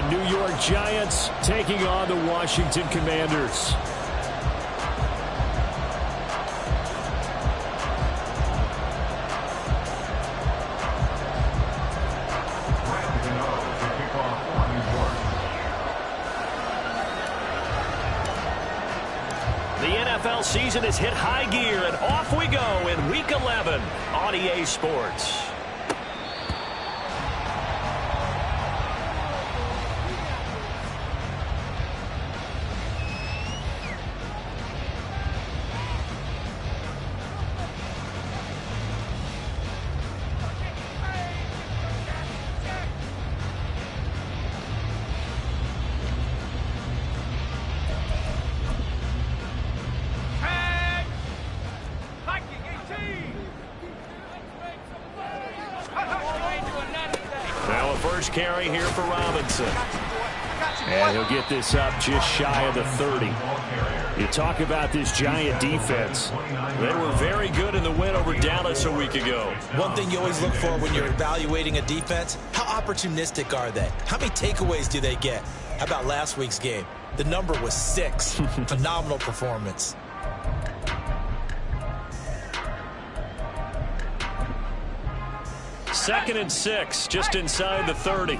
the New York Giants taking on the Washington Commanders. The NFL season has hit high gear, and off we go in Week 11 on EA Sports. First carry here for Robinson. And he'll get this up just shy of the 30. You talk about this Giant defense. They were very good in the win over Dallas a week ago. One thing you always look for when you're evaluating a defense, how opportunistic are they? How many takeaways do they get? How about last week's game? The number was 6. Phenomenal performance. Second and 6, just inside the 30.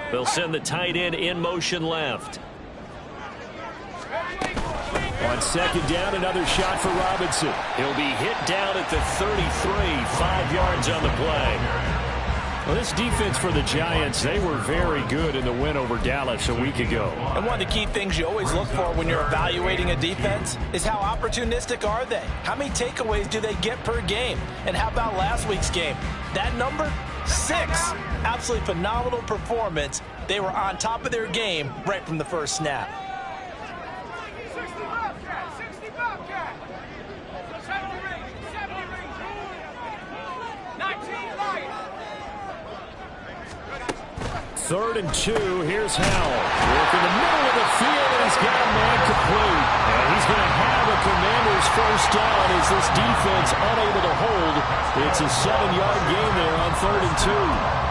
They'll send the tight end in motion left. On second down, another shot for Robinson. He'll be hit down at the 33, 5 yards on the play. Well, this defense for the Giants, they were very good in the win over Dallas a week ago. And one of the key things you always look for when you're evaluating a defense is how opportunistic are they? How many takeaways do they get per game? And how about last week's game? That number, 6. Absolutely phenomenal performance. They were on top of their game right from the first snap. Third and 2, here's Howell. Working the middle of the field, and he's got a man complete. And he's going to have a Commanders first down as this defense unable to hold. It's a 7-yard gain there on 3rd and 2.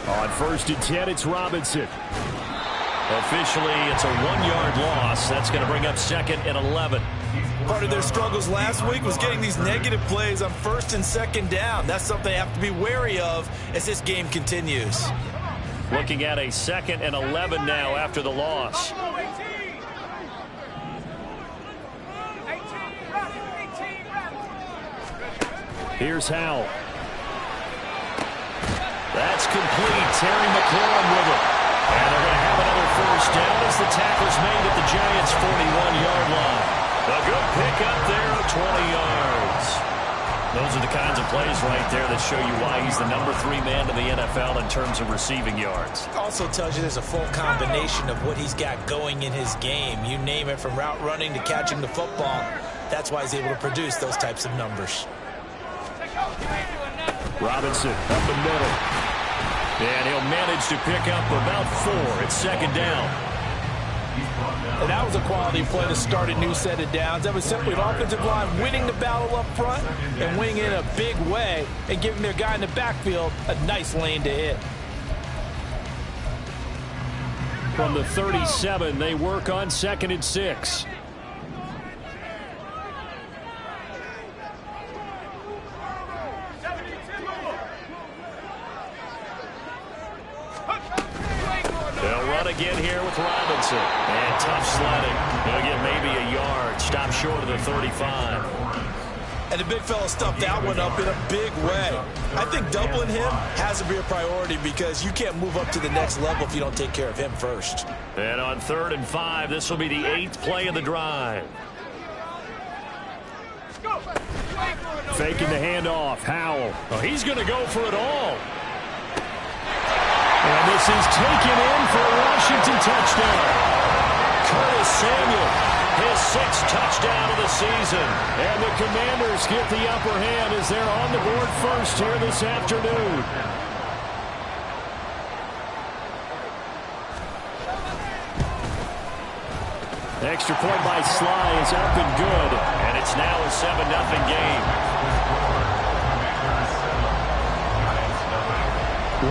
On 1st and 10, it's Robinson. Officially, it's a 1-yard loss. That's going to bring up 2nd and 11. Part of their struggles last week was getting these negative plays on 1st and 2nd down. That's something they have to be wary of as this game continues. Looking at a 2nd and 11 now after the loss. Here's Howell. That's complete. Terry McLaurin with it. And they're going to have another first down as the tackle's made at the Giants' 41-yard line. A good pickup there of 20 yards. Those are the kinds of plays right there that show you why he's the number 3 man in the NFL in terms of receiving yards. Also tells you there's a full combination of what he's got going in his game. You name it, from route running to catching the football. That's why he's able to produce those types of numbers. Robinson up the middle. And he'll manage to pick up about 4. It's 2nd down. And that was a quality play to start a new set of downs. That was simply an offensive line winning the battle up front and winning in a big way and giving their guy in the backfield a nice lane to hit. From the 37, they work on 2nd and 6. They'll run again here with Robinson. And tough sledding. He'll get maybe a yard. Stop short of the 35. And the big fella stuffed that one up in a big way. I think doubling him has to be a priority because you can't move up to the next level if you don't take care of him first. And on 3rd and 5, this will be the 8th play of the drive. Faking the handoff. Howell. Oh, he's going to go for it all. And this is taken in for a Washington touchdown. Curtis Samuel his 6th touchdown of the season. And the Commanders get the upper hand as they're on the board first here this afternoon. Extra point by Sly is up and good. And it's now a 7-0 game.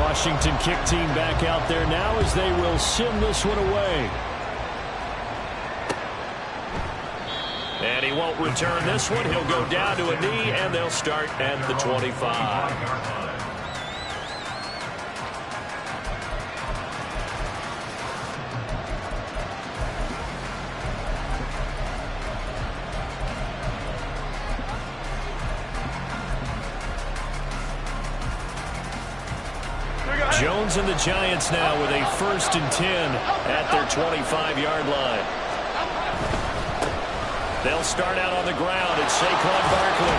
Washington kick team back out there now as they will send this one away. And he won't return this one. He'll go down to a knee, and they'll start at the 25. Jones and the Giants now with a 1st and 10 at their 25-yard line. They'll start out on the ground at Saquon Barkley.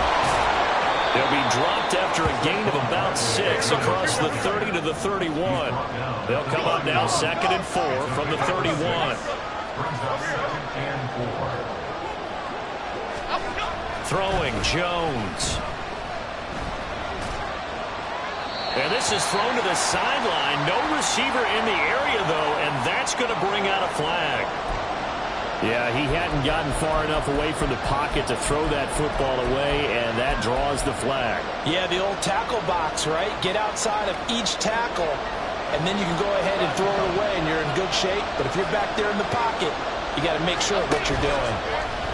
They'll be dropped after a gain of about 6 across the 30 to the 31. They'll come up now 2nd and 4 from the 31. Throwing Jones. And this is thrown to the sideline. No receiver in the area, though, and that's going to bring out a flag. Yeah, he hadn't gotten far enough away from the pocket to throw that football away, and that draws the flag. Yeah, the old tackle box, right? Get outside of each tackle, and then you can go ahead and throw it away, and you're in good shape. But if you're back there in the pocket, you got to make sure of what you're doing.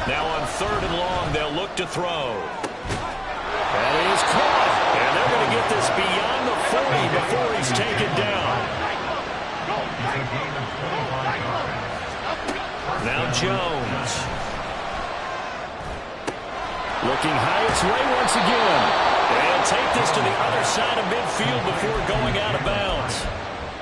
Now on 3rd and long, they'll look to throw. That is caught. And they're going to get this beyond the 40 before he's taken down. Now Jones. Looking high its way once again. And take this to the other side of midfield before going out of bounds.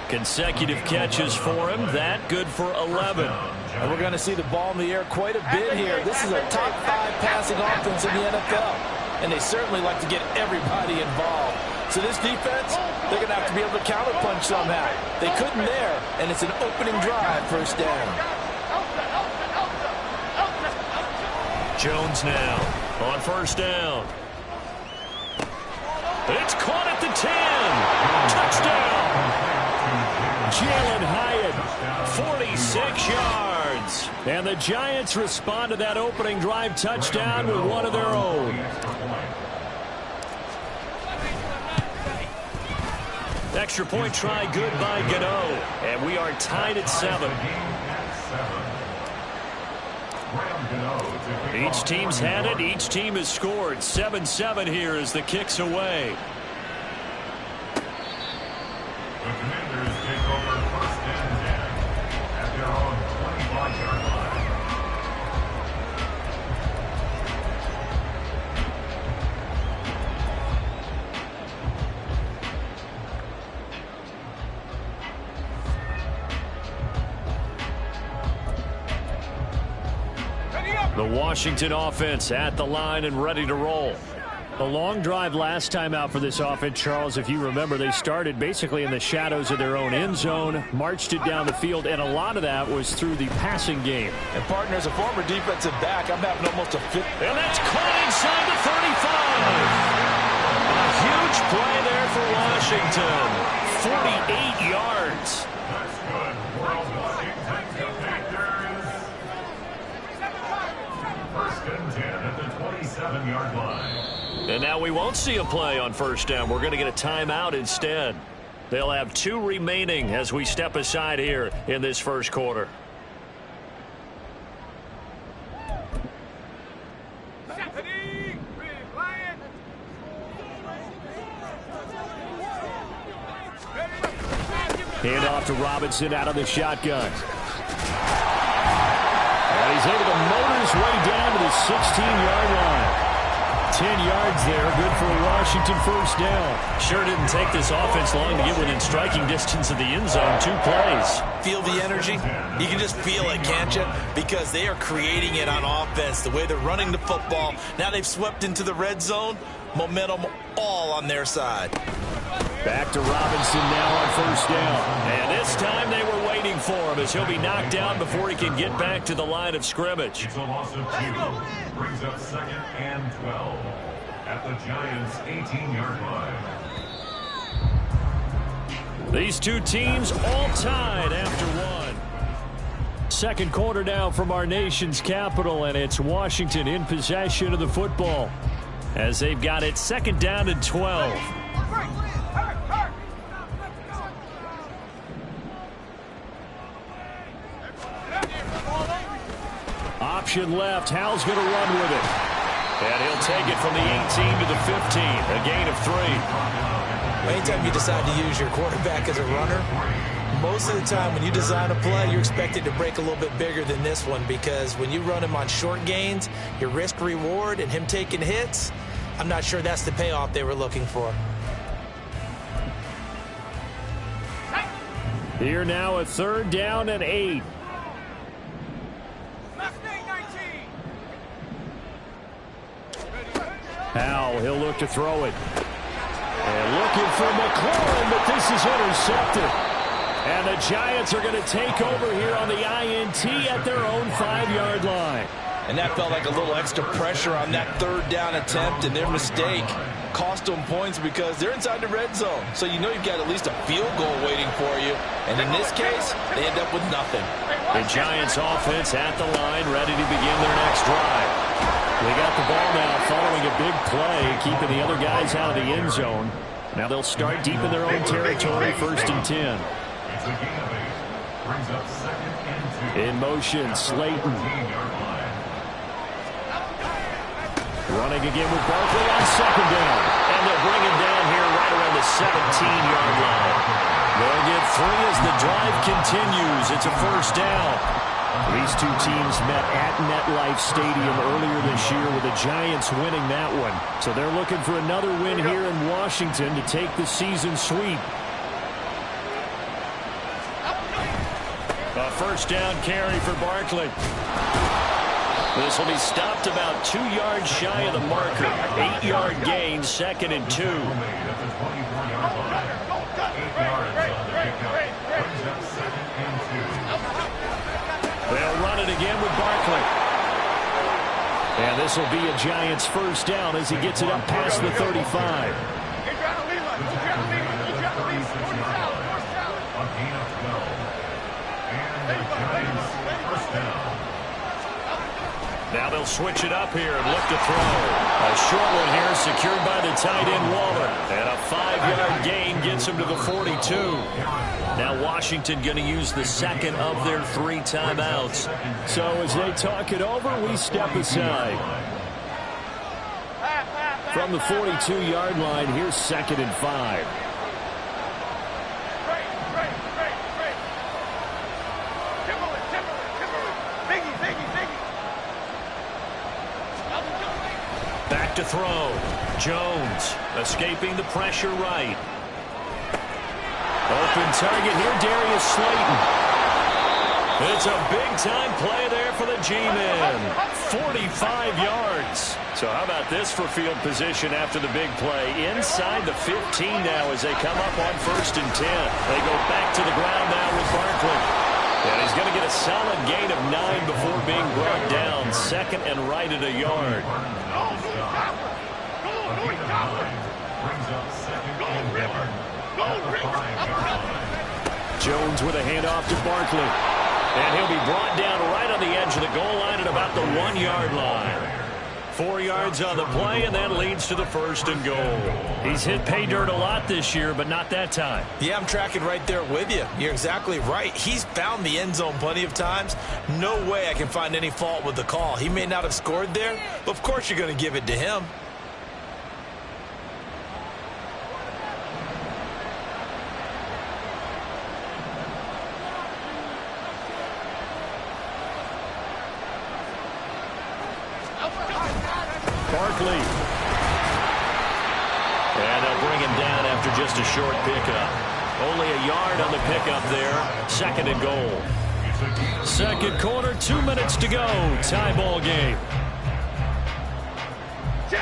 Consecutive catches for him. That good for 11. And we're going to see the ball in the air quite a bit here. This is a top 5 passing offense in the NFL. And they certainly like to get everybody involved. So this defense, they're going to have to be able to counterpunch somehow. They couldn't there, and it's an opening drive, 1st down. Jones now on 1st down. It's caught at the 10. Touchdown. Jalen Hyatt, 46 yards. And the Giants respond to that opening drive touchdown with one of their own. Extra point try good by Gano. And we are tied at 7. Each team's had it. Each team has scored. 7-7 here as the kick's away. The Commanders take over 1st and 10 at their own 25-yard line. The Washington offense at the line and ready to roll. The long drive last time out for this offense, Charles, if you remember, they started basically in the shadows of their own end zone, marched it down the field, and a lot of that was through the passing game. And, partner, as a former defensive back, I'm having almost a fit. And that's caught inside the 35. A huge play there for Washington. 48 yards. That's good for a Washington Commanders. 1st and 10 at the 27-yard line. And now we won't see a play on 1st down. We're going to get a timeout instead. They'll have 2 remaining as we step aside here in this 1st quarter. Hand off to Robinson out of the shotgun. And he's able to motor his way down to the 16-yard line. 10 yards there, good for a Washington 1st down. Sure didn't take this offense long to get within striking distance of the end zone. 2 plays. Feel the energy? You can just feel it, can't you? Because they are creating it on offense, the way they're running the football. Now they've swept into the red zone. Momentum all on their side. Back to Robinson now on 1st down. And this time they were waiting waiting for him as he'll be knocked down before he can get back to the line of scrimmage. It's a loss of 2. Brings up 2nd and 12 at the Giants' 18-yard line. These two teams all tied after one. Second quarter now from our nation's capital, and it's Washington in possession of the football as they've got it 2nd down and 12. Option left. Howell's going to run with it. And he'll take it from the 18 to the 15. A gain of 3. Anytime you decide to use your quarterback as a runner, most of the time when you design a play, you're expected to break a little bit bigger than this one, because when you run him on short gains, your risk-reward and him taking hits, I'm not sure that's the payoff they were looking for. Here now a 3rd down and 8. Howell, he'll look to throw it. And looking for McLaurin, but this is intercepted. And the Giants are going to take over here on the INT at their own 5-yard line. And that felt like a little extra pressure on that 3rd down attempt, and their mistake cost them points because they're inside the red zone. So you know you've got at least a field goal waiting for you. And in this case, they end up with nothing. The Giants offense at the line, ready to begin their next drive. They got the ball now following a big play, keeping the other guys out of the end zone. Now they'll start deep in their own territory, 1st and 10. It's a gain of 8. Brings up 2nd and 2. In motion, Slayton. 18-yard line. Running again with Barkley on 2nd down. And they'll bring him down here right around the 17-yard line. They'll get 3 as the drive continues. It's a 1st down. These two teams met at MetLife Stadium earlier this year with the Giants winning that one. So they're looking for another win here in Washington to take the season sweep. A 1st down carry for Barkley. This will be stopped about 2 yards shy of the marker. 8-yard gain, 2nd and 2. They'll run it again with Barkley. And this will be a Giants 1st down as he gets it up past the 35. Now they'll switch it up here and look to throw. A short one here secured by the tight end Waller. And a 5-yard gain gets him to the 42. Now Washington going to use the 2nd of their 3 timeouts. So as they talk it over, we step aside. From the 42-yard line, here's 2nd and 5. Back to throw. Jones escaping the pressure right. Open target here, Darius Slayton. It's a big-time play there for the G-men. 45 yards. So how about this for field position after the big play? Inside the 15 now as they come up on 1st and 10. They go back to the ground now with Barkley. And he's going to get a solid gain of 9 before being brought down. 2nd and right at a yard. Jones with a handoff to Barkley. And he'll be brought down right on the edge of the goal line at about the 1-yard line. 4 yards on the play, and that leads to the 1st and goal. He's hit pay dirt a lot this year, but not that time. Yeah, I'm tracking right there with you. You're exactly right. He's found the end zone plenty of times. No way I can find any fault with the call. He may not have scored there, but of course you're going to give it to him. Barkley. And they'll bring him down after just a short pickup. Only a yard on the pickup there. 2nd and goal. 2nd quarter, 2 minutes to go. Tie ball game.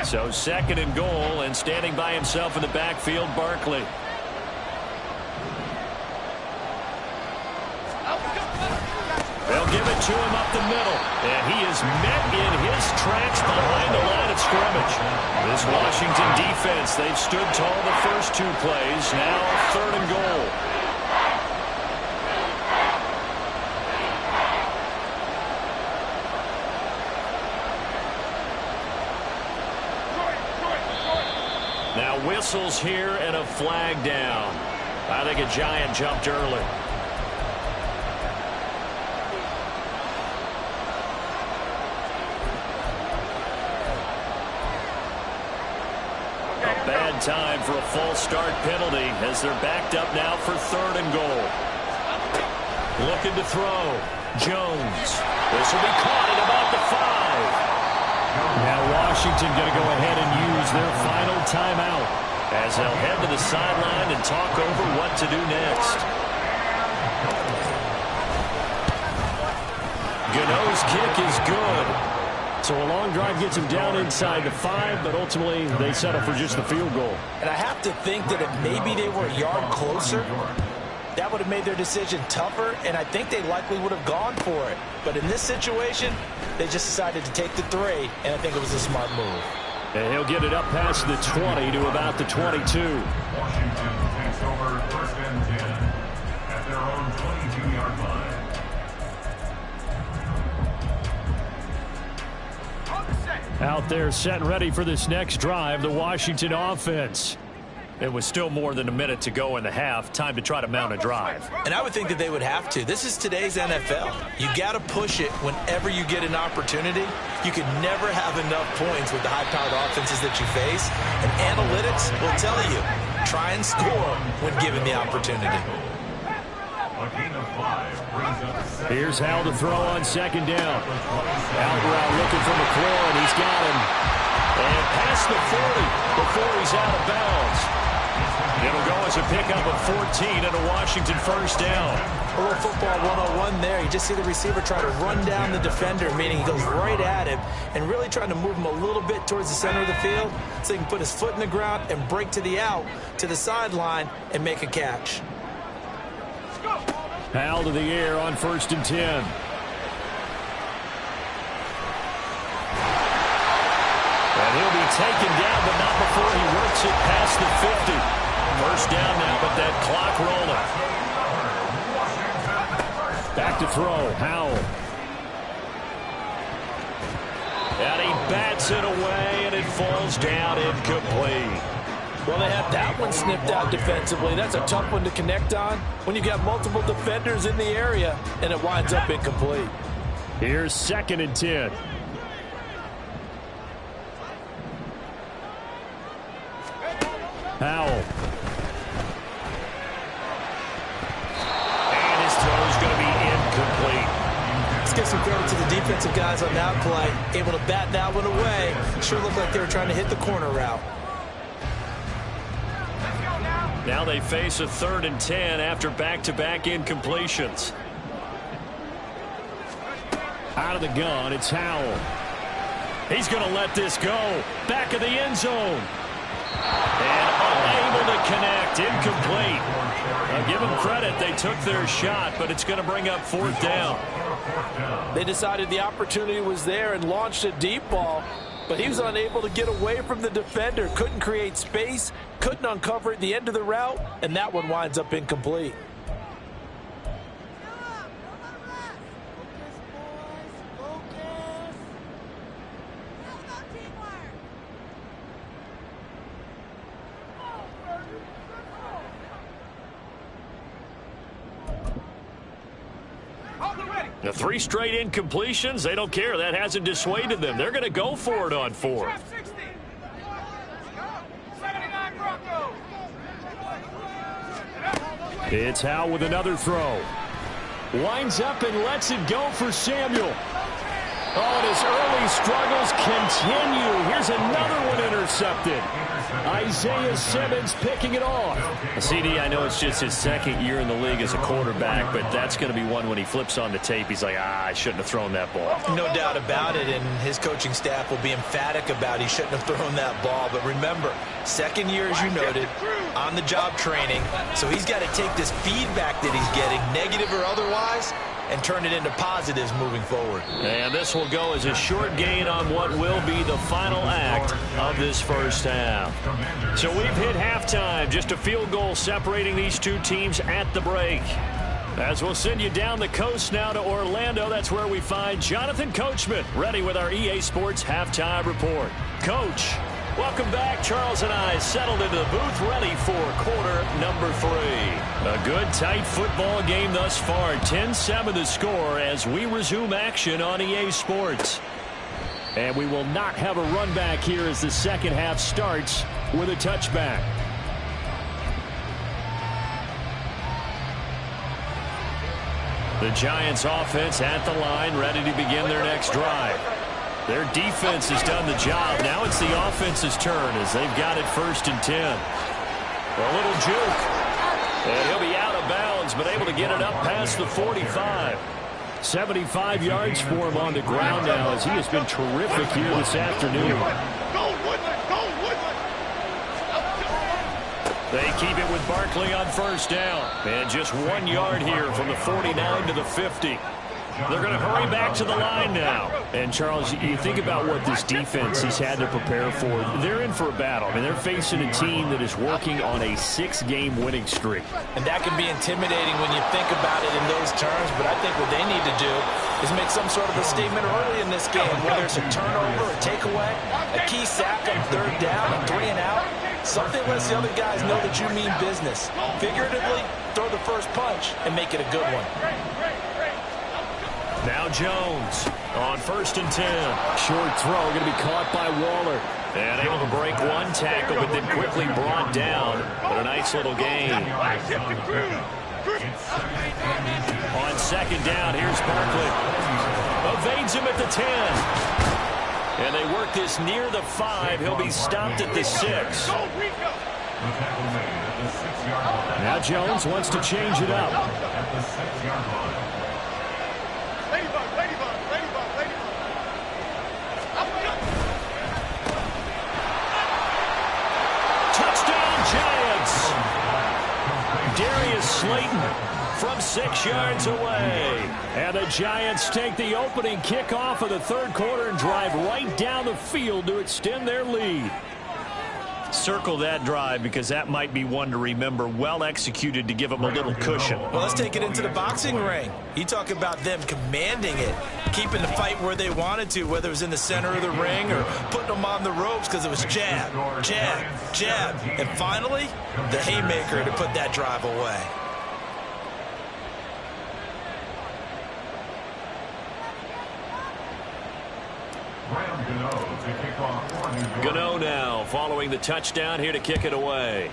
So 2nd and goal, and standing by himself in the backfield, Barkley. They'll give it to him up the middle. And he is met in his tracks behind the line of scrimmage. This Washington defense, they've stood tall the first 2 plays. Now 3rd and goal. Now whistles here and a flag down. I think a Giant jumped early. A bad time for a false start penalty as they're backed up now for 3rd and goal. Looking to throw. Jones. This will be caught at about the 5. Now Washington going to go ahead and use their final timeout as they'll head to the sideline and talk over what to do next. Gano's kick is good. So a long drive gets him down inside the 5, but ultimately they settle for just the field goal. And I have to think that if maybe they were a yard closer, that would have made their decision tougher, and I think they likely would have gone for it. But in this situation, they just decided to take the 3, and I think it was a smart move. And he'll get it up past the 20 to about the 22. Washington takes over 1st and 10 at their own 22-yard line. Out there set and ready for this next drive, the Washington offense. It was still more than a minute to go in the half. Time to try to mount a drive. And I would think that they would have to. This is today's NFL. You got to push it whenever you get an opportunity. You can never have enough points with the high-powered offenses that you face. And analytics will tell you, try and score when given the opportunity. A gain of 5 brings up 7. Here's Howell to throw on 2nd down. Alvarado looking for McLaurin. He's got him. And past the 40 before he's out of bounds. It'll go as a pickup of 14 and a Washington 1st down. A little football 101 there. You just see the receiver try to run down the defender, meaning he goes right at him and really trying to move him a little bit towards the center of the field so he can put his foot in the ground and break to the out, to the sideline, and make a catch. Howell to the air on 1st and 10. And he'll be taken down, but not before he works it past the 50. 1st down now, but that clock rolling. Back to throw, Howell. And he bats it away, and it falls down incomplete. Well, they have that one snipped out defensively. That's a tough one to connect on when you got multiple defenders in the area, and it winds up incomplete. Here's 2nd and 10. Howell. And his throw is going to be incomplete. Let's give some credit to the defensive guys on that play. Able to bat that one away. Sure looked like they were trying to hit the corner route. Now they face a 3rd and 10 after back-to-back incompletions. Out of the gun, it's Howell. He's going to let this go. Back of the end zone. And unable to connect. Incomplete. Now give them credit. They took their shot, but it's going to bring up 4th down. They decided the opportunity was there and launched a deep ball, but he was unable to get away from the defender. Couldn't create space, couldn't uncover at the end of the route, and that one winds up incomplete. The 3 straight incompletions, they don't care. That hasn't dissuaded them. They're going to go for it on 4th. It's Howell with another throw. Winds up and lets it go for Samuel. Oh, and his early struggles continue. Here's another one intercepted. Isaiah Simmons picking it off. CD, I know it's just his 2nd year in the league as a quarterback, but that's going to be one when he flips on the tape. He's like, I shouldn't have thrown that ball. No doubt about it, and his coaching staff will be emphatic about he shouldn't have thrown that ball. But remember, 2nd year, as you noted, on-the-job training, so he's got to take this feedback that he's getting, negative or otherwise, and turn it into positives moving forward. And this will go as a short gain on what will be the final act of this first half. So we've hit halftime. Just a field goal separating these two teams at the break. As we'll send you down the coast now to Orlando, that's where we find Jonathan Coachman, ready with our EA Sports Halftime Report. Coach, welcome back. Charles and I settled into the booth, ready for quarter number 3. A good, tight football game thus far. 10-7 the score as we resume action on EA Sports. And we will not have a run back here as the second half starts with a touchback. The Giants offense at the line, ready to begin their next drive. Their defense has done the job. Now it's the offense's turn as they've got it 1st and 10. A little juke. And he'll be out of bounds, but able to get it up past the 45. 75 yards for him on the ground now as he has been terrific here this afternoon. They keep it with Barkley on 1st down. And just 1 yard here from the 49 to the 50. They're going to hurry back to the line now. And, Charles, you think about what this defense has had to prepare for. They're in for a battle. I mean, they're facing a team that is working on a 6-game winning streak. And that can be intimidating when you think about it in those terms. But I think what they need to do is make some sort of a statement early in this game, whether it's a turnover, a takeaway, a key sack on 3rd down, a 3 and out. Something lets the other guys know that you mean business. Figuratively, throw the first punch and make it a good one. Now Jones on 1st and 10. Short throw going to be caught by Waller. And able to break one tackle, but then quickly brought down. But a nice little gain. On 2nd down, here's Barkley. Evades him at the 10. And they work this near the 5. He'll be stopped at the 6. Now Jones wants to change it up. Touchdown, Giants! Darius Slayton from 6 yards away. And the Giants take the opening kickoff of the 3rd quarter and drive right down the field to extend their lead. Circle that drive because that might be one to remember. Well executed to give them a little cushion. Well, let's take it into the boxing ring. You talk about them commanding it, keeping the fight where they wanted to, whether it was in the center of the ring or putting them on the ropes because it was jab, jab, jab. And finally, the haymaker to put that drive away. Gano now following the touchdown here to kick it away.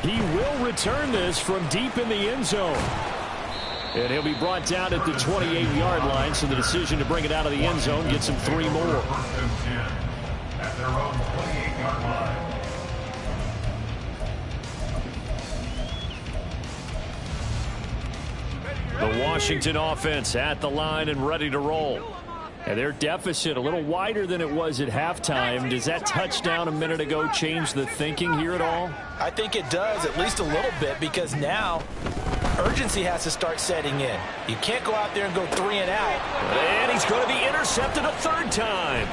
He will return this from deep in the end zone. And he'll be brought down at the 28-yard line, so the decision to bring it out of the end zone gets him 3 more. At their own 28-yard line. The Washington offense at the line and ready to roll. And their deficit a little wider than it was at halftime. Does that touchdown a minute ago change the thinking here at all? I think it does, at least a little bit, because now urgency has to start setting in. You can't go out there and go 3 and out. And he's going to be intercepted a 3rd time.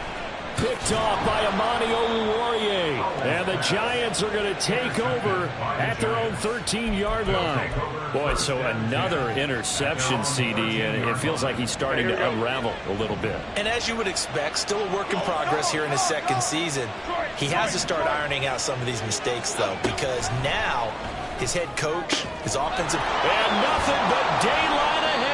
Picked off by Amani Oluwarie. And the Giants are going to take over at their own 13-yard line. Boy, so another interception, CD, and it feels like he's starting to unravel a little bit. And as you would expect, still a work in progress here in his 2nd season. He has to start ironing out some of these mistakes, though, because now his head coach, his offensive... And nothing but daylight ahead.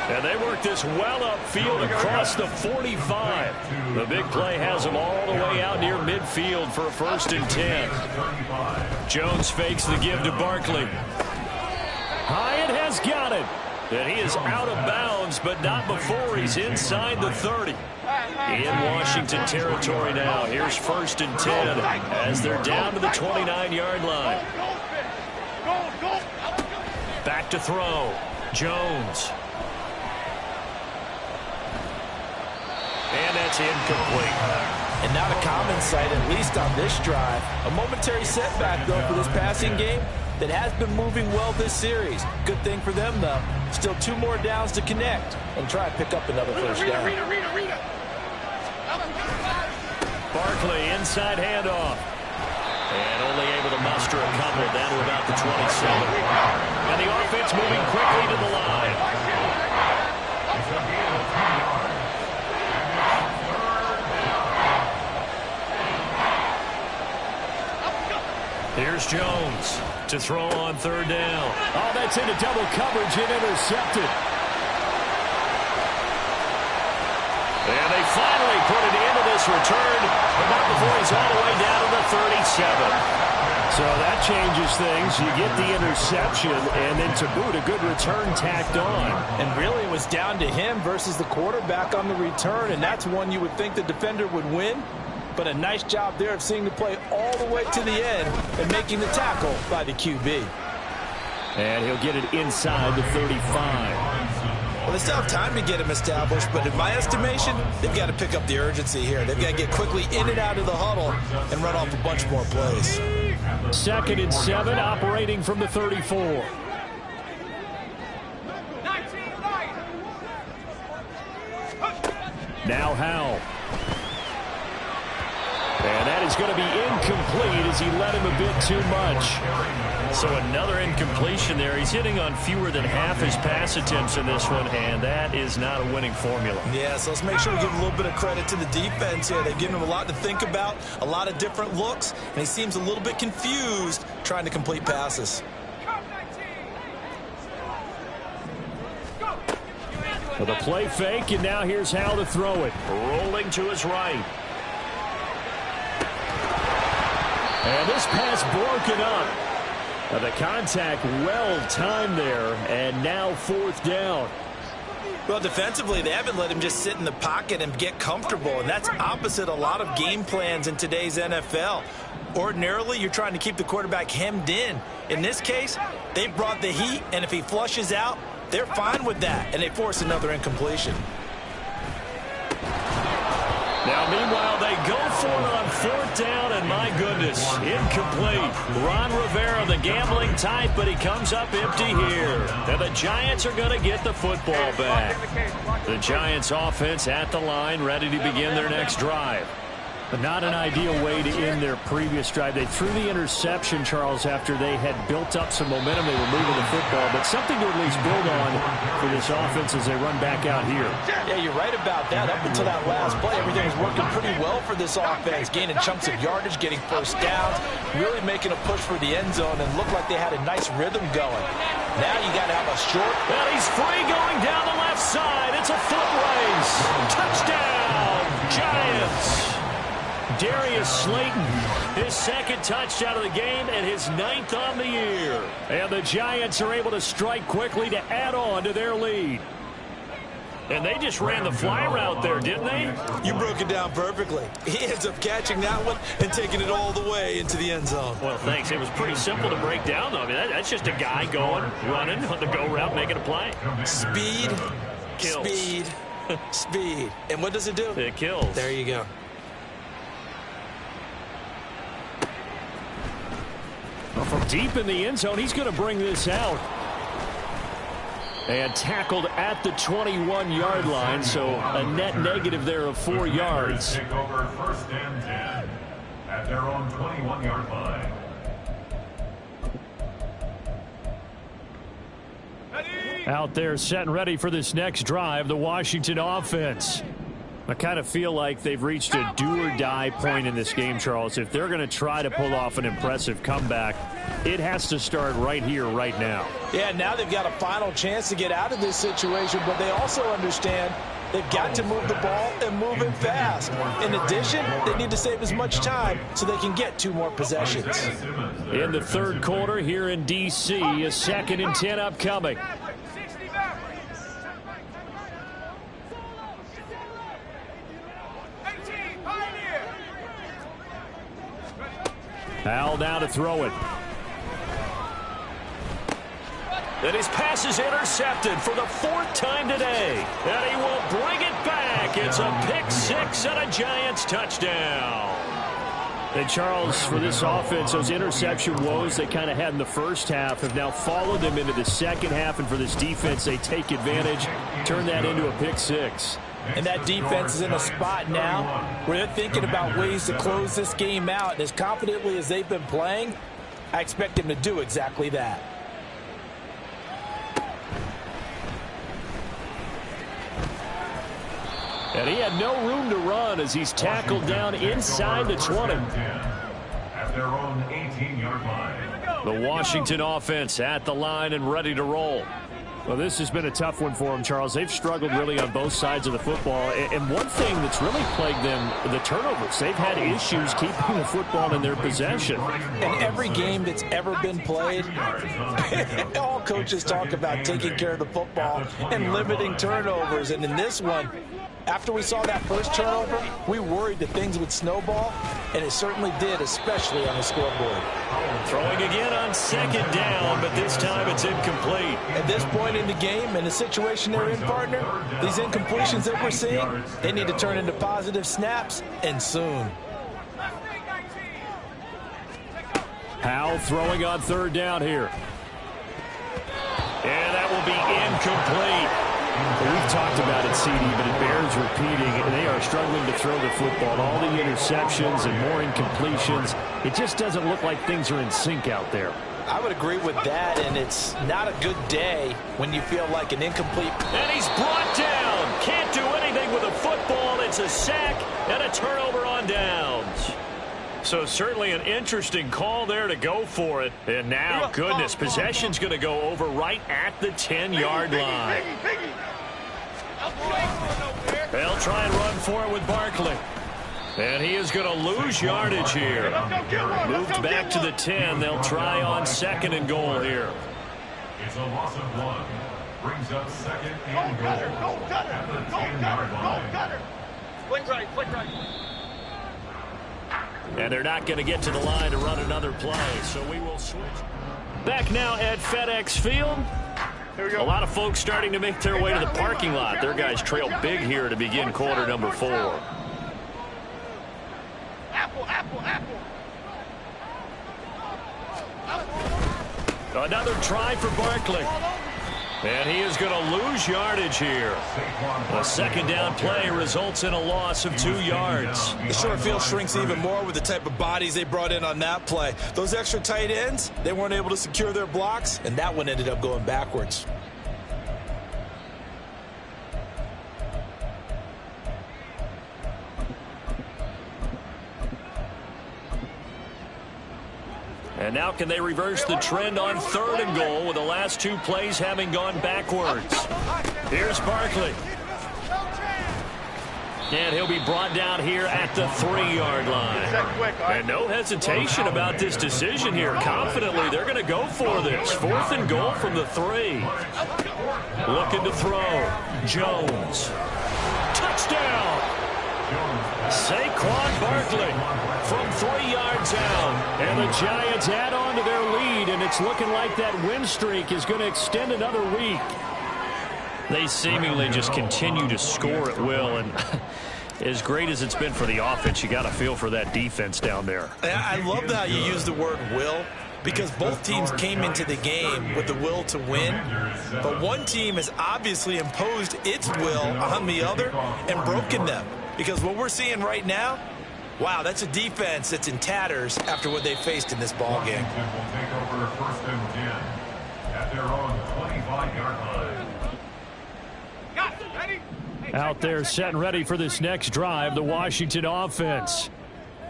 And they work this well upfield across the 45. The big play has them all the way out near midfield for a 1st and 10. Jones fakes the give to Barkley. Hyatt has got it. And he is out of bounds, but not before he's inside the 30. In Washington territory now. Here's 1st and 10 as they're down to the 29-yard line. Back to throw. Jones. And that's incomplete. And not a common sight, at least on this drive. A momentary setback, though, for this passing game. that has been moving well this series. Good thing for them, though. Still 2 more downs to connect and try and pick up another first down. Barkley, inside handoff. And only able to muster a couple down to about the 27. And the offense moving quickly to the line. Here's Jones to throw on 3rd down. Oh, that's into double coverage and intercepted. And they finally put it into this return, but not before he's all the way down to the 37. So that changes things. You get the interception, and then to boot, a good return tacked on. And really, it was down to him versus the quarterback on the return, and that's one you would think the defender would win. But a nice job there of seeing the play all the way to the end and making the tackle by the QB. And he'll get it inside the 35. Well, they still have time to get him established, but in my estimation, they've got to pick up the urgency here. They've got to get quickly in and out of the huddle and run off a bunch more plays. 2nd and 7, operating from the 34. Now Howell. And that is going to be incomplete as he led him a bit too much. So another incompletion there. He's hitting on fewer than half his pass attempts in this one, and that is not a winning formula. Yeah, so let's make sure we give a little bit of credit to the defense here. They've given him a lot to think about, a lot of different looks, and he seems a little bit confused trying to complete passes. Well, the play fake, and now here's Howell to throw it. Rolling to his right. And this pass broken up. The contact well timed there, and now 4th down. Well, defensively, they haven't let him just sit in the pocket and get comfortable, and that's opposite a lot of game plans in today's NFL. Ordinarily, you're trying to keep the quarterback hemmed in. In this case, they brought the heat, and if he flushes out, they're fine with that, and they force another incompletion. Now, meanwhile, they go for it on 4th down, and my goodness, incomplete. Ron Rivera, the gambling type, but he comes up empty here. And the Giants are going to get the football back. The Giants offense at the line, ready to begin their next drive. But not an ideal way to end their previous drive. They threw the interception, Charles, after they had built up some momentum. They were moving the football, but something to at least build on for this offense as they run back out here. Yeah, you're right about that. Up until that last play, everything was working pretty well for this offense, gaining chunks of yardage, getting first downs, really making a push for the end zone, and looked like they had a nice rhythm going. Now you got to have a short. Well, he's free going down the left side. It's a foot race. Touchdown, Giants. Darius Slayton, his 2nd touchdown of the game and his 9th on the year. And the Giants are able to strike quickly to add on to their lead. And they just ran the fly route there, didn't they? You broke it down perfectly. He ends up catching that one and taking it all the way into the end zone. Well, thanks. It was pretty simple to break down, though. I mean, that's just a guy going, running on the go route, making a play. Speed, kills. Speed, speed. And what does it do? It kills. There you go. From deep in the end zone, he's going to bring this out. And tackled at the 21-yard line, so a net negative there of 4 yards. Take over 1st and 10 at their own 21-yard line. Out there set and ready for this next drive, the Washington offense. I kind of feel like they've reached a do-or-die point in this game, Charles. If they're going to try to pull off an impressive comeback, it has to start right here, right now. Yeah, now they've got a final chance to get out of this situation, but they also understand they've got to move the ball and move it fast. In addition, they need to save as much time so they can get 2 more possessions. In the 3rd quarter here in D.C., a 2nd and 10 upcoming. Howell now to throw it. And his pass is intercepted for the 4th time today. And he will bring it back. It's a pick 6 and a Giants touchdown. And Charles, for this offense, those interception woes they kind of had in the first half have now followed them into the second half. And for this defense, they take advantage, turn that into a pick six. And that defense is in a spot now where they're thinking about ways to close this game out. And as confidently as they've been playing, I expect them to do exactly that. And he had no room to run as he's tackled down inside the 20. At their own 18-yard line. The Washington offense at the line and ready to roll. Well, this has been a tough one for them, Charles. They've struggled really on both sides of the football. And one thing that's really plagued them, the turnovers. They've had issues keeping the football in their possession. In every game that's ever been played, all coaches talk about taking care of the football and limiting turnovers. And in this one, after we saw that first turnover, we worried that things would snowball, and it certainly did, especially on the scoreboard. Throwing again on second down, but this time it's incomplete. At this point in the game, in the situation they're in, partner, these incompletions that we're seeing, they need to turn into positive snaps, and soon. Howell throwing on third down here. And that will be incomplete. We've talked about it, CD, but it bears repeating. They are struggling to throw the football. All the interceptions and more incompletions. It just doesn't look like things are in sync out there. I would agree with that, and it's not a good day when you feel like an incomplete. And he's brought down. Can't do anything with a football. It's a sack and a turnover on downs. So certainly an interesting call there to go for it. And now, goodness, possession's going to go over right at the 10-yard line. They'll try and run for it with Barkley. And he is going to lose yardage here. Moved back to the 10. They'll try on second and goal here. It's a loss of 1. Brings up second and goal at the 10-yard line. Flick right. And they're not going to get to the line to run another play, so we will switch. Back now at FedEx Field. A lot of folks starting to make their way to the parking lot. Their guys trail big here to begin quarter number 4. Another try for Barkley. And he is going to lose yardage here. A second down play results in a loss of 2 yards. The short field shrinks even more with the type of bodies they brought in on that play. Those extra tight ends, they weren't able to secure their blocks, and that one ended up going backwards. And now can they reverse the trend on third and goal with the last 2 plays having gone backwards? Here's Barkley. And he'll be brought down here at the 3-yard line. And no hesitation about this decision here. Confidently, they're going to go for this. 4th and goal from the 3. Looking to throw. Jones. Touchdown! Saquon Barkley from 3 yards out. And the Giants add on to their lead, and it's looking like that win streak is going to extend another week. They seemingly just continue to score at will, and as great as it's been for the offense, you got to feel for that defense down there. I love how you use the word will, because both teams came into the game with the will to win, but one team has obviously imposed its will on the other and broken them. Because what we're seeing right now, wow, that's a defense that's in tatters after what they faced in this ball game. Washington will take over 1st and 10 at their own 25-yard line. Out there set and ready for this next drive, the Washington offense.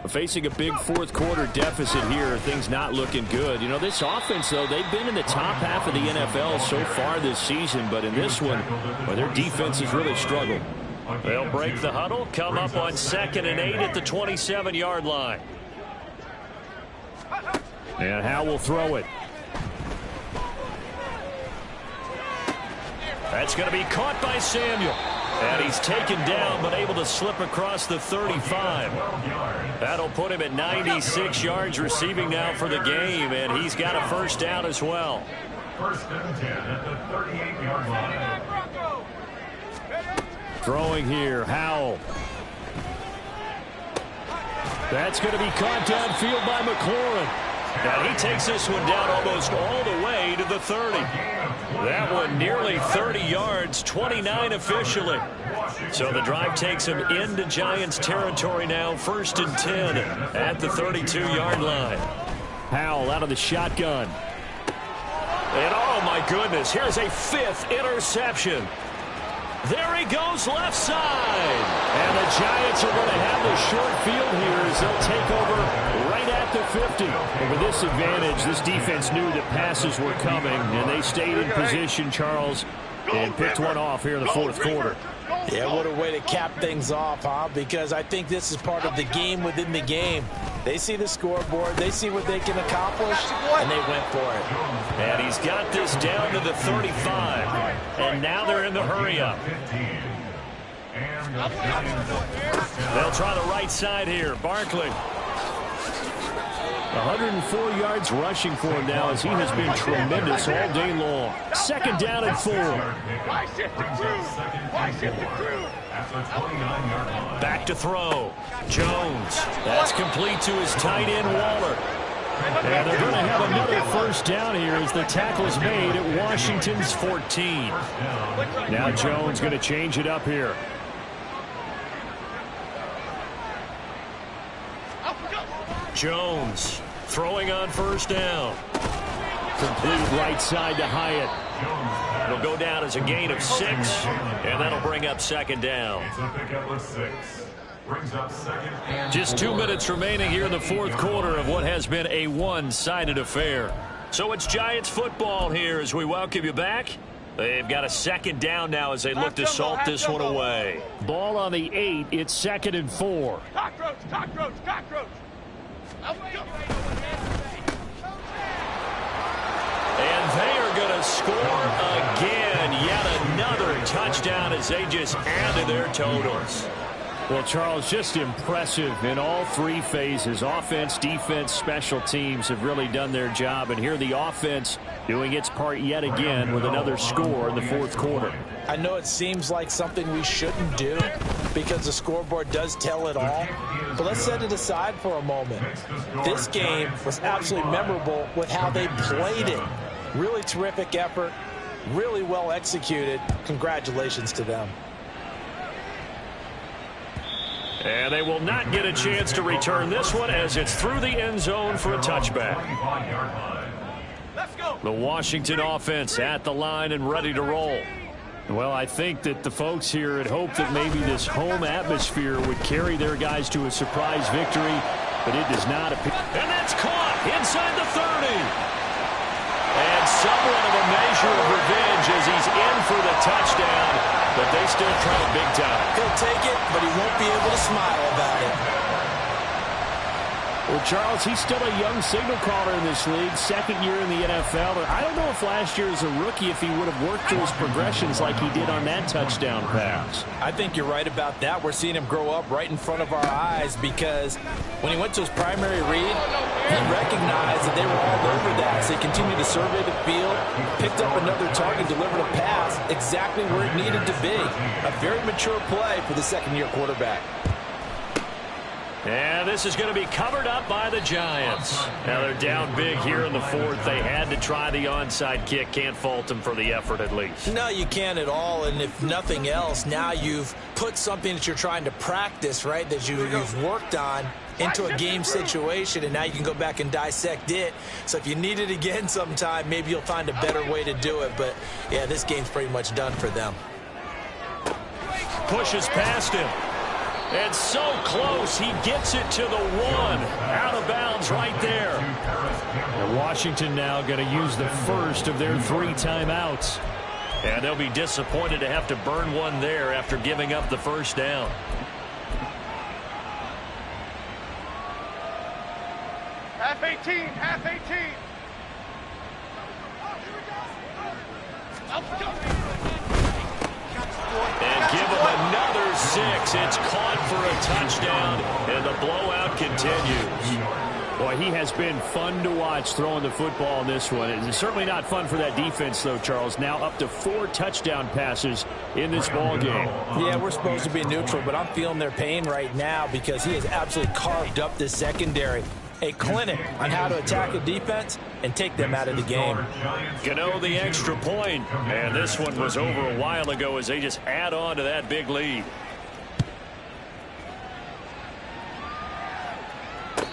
Facing a big 4th quarter deficit here, things not looking good. You know, this offense, though, they've been in the top half of the NFL so far this season, but in this one, well, their defense has really struggled. They'll break the huddle, come up on 2nd and 8 at the 27-yard line. And Howell will throw it. That's going to be caught by Samuel. And he's taken down, but able to slip across the 35. That'll put him at 96 yards receiving now for the game, and he's got a 1st down as well. 1st and 10 at the 38-yard line. Throwing here, Howell. That's going to be caught downfield by McLaurin. And he takes this one down almost all the way to the 30. That one nearly 30 yards, 29 officially. So the drive takes him into Giants territory now, 1st and 10 at the 32-yard line. Powell out of the shotgun. And oh my goodness, here's a 5th interception. There he goes left side. And the Giants are going to have the short field here as they'll take over right at the 50. And with this advantage, this defense knew that passes were coming, and they stayed in position, Charles, and picked one off here in the 4th quarter. Yeah, what a way to cap things off, huh? Because I think this is part of the game within the game. They see the scoreboard, they see what they can accomplish, and they went for it. And he's got this down to the 35. And now they're in the hurry-up. They'll try the right side here. Barkley. 104 yards rushing for him now as he has been tremendous all day long. 2nd down and 4. Back to throw. Jones. That's complete to his tight end, Waller. And they're going to have another 1st down here as the tackle's made at Washington's 14. Now Jones going to change it up here. Jones throwing on 1st down. Complete right side to Hyatt. It'll go down as a gain of 6, and that'll bring up 2nd down. Just 2 minutes remaining here in the 4th quarter of what has been a one-sided affair. So it's Giants football here as we welcome you back. They've got a 2nd down now as they look to salt this one away. Ball on the 8. It's 2nd and 4. Cockroach, cockroach, cockroach. And they are going to score again. Yet another touchdown as they just add to their totals. Well, Charles, just impressive in all 3 phases. Offense, defense, special teams have really done their job. And here the offense doing its part yet again with another score in the 4th quarter. I know it seems like something we shouldn't do because the scoreboard does tell it all. But let's set it aside for a moment. This game was absolutely memorable with how they played it. Really terrific effort, really well executed. Congratulations to them. And they will not get a chance to return this one as it's through the end zone for a touchback. Let's go. The Washington offense at the line and ready to roll. Well, I think that the folks here had hoped that maybe this home atmosphere would carry their guys to a surprise victory, but it does not appear. And that's caught inside the 30. And somewhat of a measure of revenge as he's in for the touchdown, but they still trail big time. He'll take it, but he won't be able to smile about it. Well, Charles, he's still a young signal caller in this league, 2nd year in the NFL. I don't know if last year as a rookie if he would have worked through his progressions like he did on that touchdown pass. I think you're right about that. We're seeing him grow up right in front of our eyes because when he went to his primary read, he recognized that they were all over that. So he continued to survey the field, picked up another target, delivered a pass exactly where it needed to be. A very mature play for the 2nd-year quarterback. And this is going to be covered up by the Giants. Now they're down big here in the 4th. They had to try the onside kick. Can't fault them for the effort at least. No, you can't at all. And if nothing else, now you've put something that you're trying to practice, right, that you've worked on into a game situation, and now you can go back and dissect it. So if you need it again sometime, maybe you'll find a better way to do it. But, yeah, this game's pretty much done for them. Pushes past him. And so close, he gets it to the 1. Out of bounds right there. And Washington now going to use the first of their 3 timeouts. And they'll be disappointed to have to burn one there after giving up the 1st down. Half 18, half 18. And give him another 6. It's caught for a touchdown, and the blowout continues. Boy, he has been fun to watch throwing the football in this one. It's certainly not fun for that defense, though, Charles. Now up to 4 touchdown passes in this ball game. Yeah, we're supposed to be neutral, but I'm feeling their pain right now because he has absolutely carved up this secondary. A clinic on how to attack a defense and take them out of the game. Gano the extra point, and this one was over a while ago as they just add on to that big lead.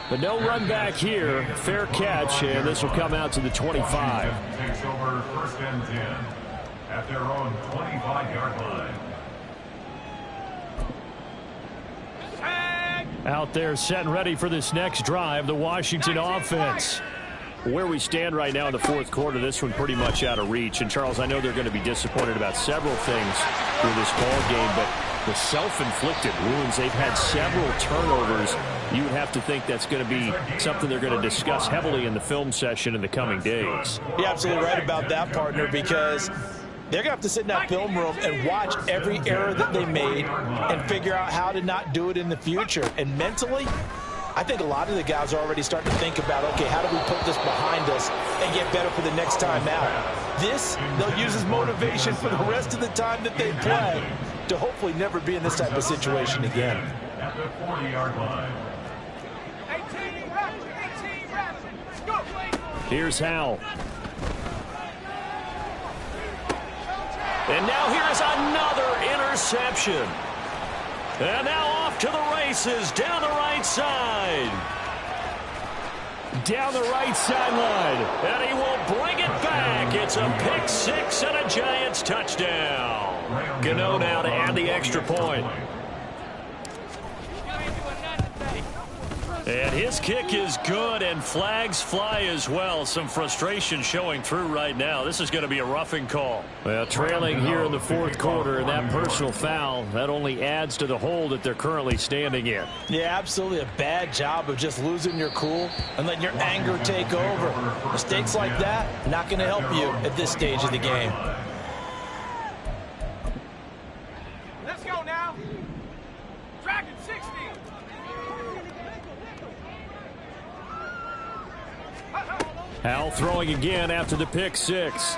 But no run back here. Fair catch, and this will come out to the 25. Takes over 1st and 10 at their own 25-yard line. Out there set and ready for this next drive, the Washington offense. Where we stand right now in the 4th quarter, this one pretty much out of reach. And, Charles, I know they're going to be disappointed about several things through this ball game, but the self-inflicted wounds, they've had several turnovers. You would have to think that's going to be something they're going to discuss heavily in the film session in the coming days. You're absolutely right about that, partner, because they're going to have to sit in that film room and watch every error that they made and figure out how to not do it in the future. And mentally, I think a lot of the guys are already starting to think about, okay, how do we put this behind us and get better for the next time out? This, they'll use as motivation for the rest of the time that they play to hopefully never be in this type of situation again. At the 40-yard line. 18 reps, 18 reps. Go. Here's Howell. And now here's another interception. And now off to the races down the right side. Down the right sideline. And he will bring it back. It's a pick 6 and a Giants touchdown. Gano now to add the extra point. And his kick is good, and flags fly as well. Some frustration showing through right now. This is going to be a roughing call. Well, trailing here in the 4th quarter, and that personal foul, that only adds to the hole that they're currently standing in. Yeah, absolutely a bad job of just losing your cool and letting your anger take over. Mistakes like that, not going to help you at this stage of the game. Let's go now. Dragon 60. Howell throwing again after the pick 6.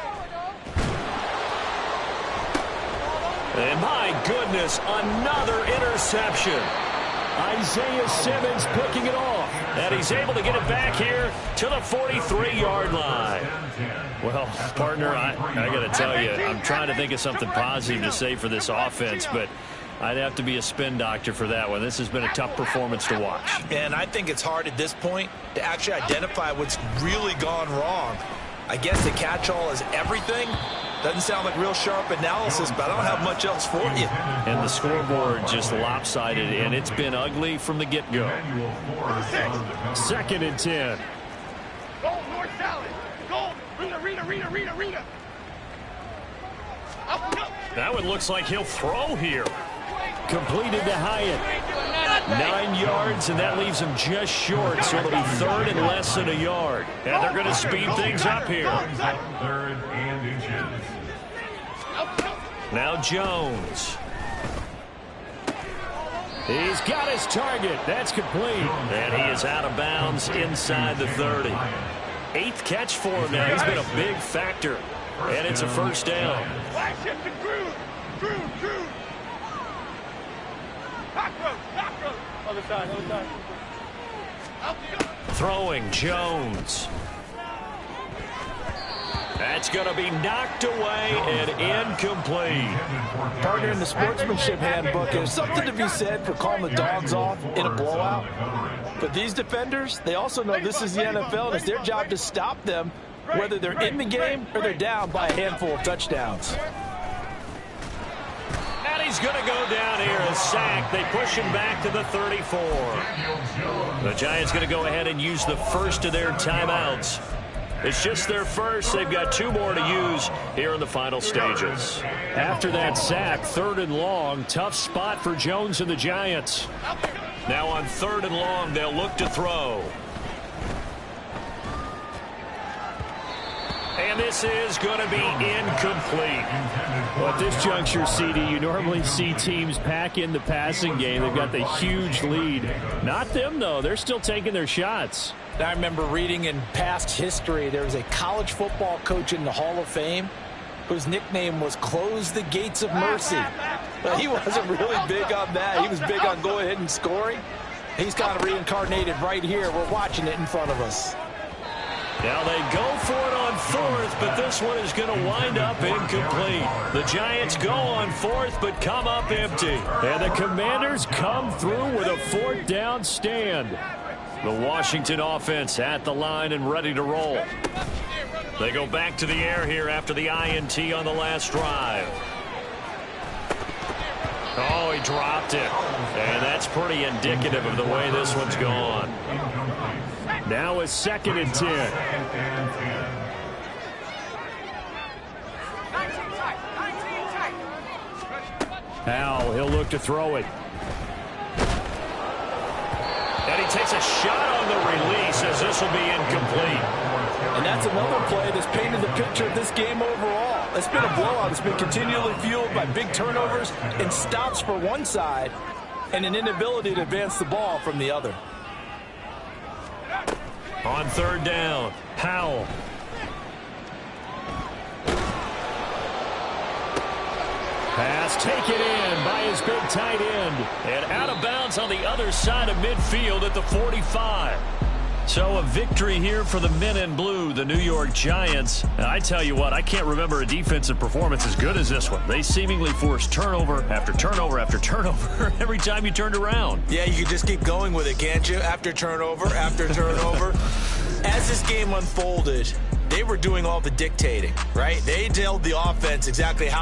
And my goodness, another interception. Isaiah Simmons picking it off. And he's able to get it back here to the 43-yard line. Well, partner, I got to tell you, I'm trying to think of something positive to say for this offense, but I'd have to be a spin doctor for that one. This has been a tough performance to watch. And I think it's hard at this point to actually identify what's really gone wrong. I guess the catch-all is everything. Doesn't sound like real sharp analysis, but I don't have much else for you. And the scoreboard just lopsided, and it's been ugly from the get-go. 2nd and 10. Go, north salad. Go. Rita. Up. That one looks like he'll throw here. Completed to Hyatt. 9 yards, and that leaves him just short, so it'll be 3rd and less than a yard. And they're going to speed things up here. 3rd and inches. Now Jones. He's got his target. That's complete. And he is out of bounds inside the 30. 8th catch for him now. He's been a big factor. And it's a 1st down. Flag shift to Cruz. Cockroach. Other side. Throwing Jones. That's going to be knocked away and incomplete. Partner, in the sportsmanship handbook, there's something to be said for calling the dogs off in a blowout. But these defenders, they also know this is the NFL, and it's their job to stop them, whether they're in the game or they're down by a handful of touchdowns. And he's going to go down here, a sack. They push him back to the 34. The Giants going to go ahead and use the first of their timeouts. It's just their first. They've got 2 more to use here in the final stages. After that sack, 3rd and long, tough spot for Jones and the Giants. Now on 3rd and long, they'll look to throw. And this is going to be incomplete. Well, at this juncture, CD, you normally see teams pack in the passing game. They've got the huge lead. Not them, though. They're still taking their shots. I remember reading in past history, there was a college football coach in the Hall of Fame whose nickname was Close the Gates of Mercy. But he wasn't really big on that. He was big on go ahead and scoring. He's kind of reincarnated right here. We're watching it in front of us. Now they go for it on fourth, but this one is going to wind up incomplete. The Giants go on fourth, but come up empty. And the Commanders come through with a fourth down stand. The Washington offense at the line and ready to roll. They go back to the air here after the INT on the last drive. Oh, he dropped it. And that's pretty indicative of the way this one's gone. Now it's 2nd and 10. Now he'll look to throw it. And he takes a shot on the release as this will be incomplete. And that's another play that's painted the picture of this game overall. It's been a blowout. It's been continually fueled by big turnovers and stops for one side and an inability to advance the ball from the other. On 3rd down, Howell. Pass taken in by his big tight end. And out of bounds on the other side of midfield at the 45. So a victory here for the men in blue, the New York Giants. And I tell you what, I can't remember a defensive performance as good as this one. They seemingly forced turnover after turnover after turnover every time you turned around. Yeah, you can just keep going with it, can't you? After turnover, after turnover. As this game unfolded, they were doing all the dictating, right? They told the offense exactly how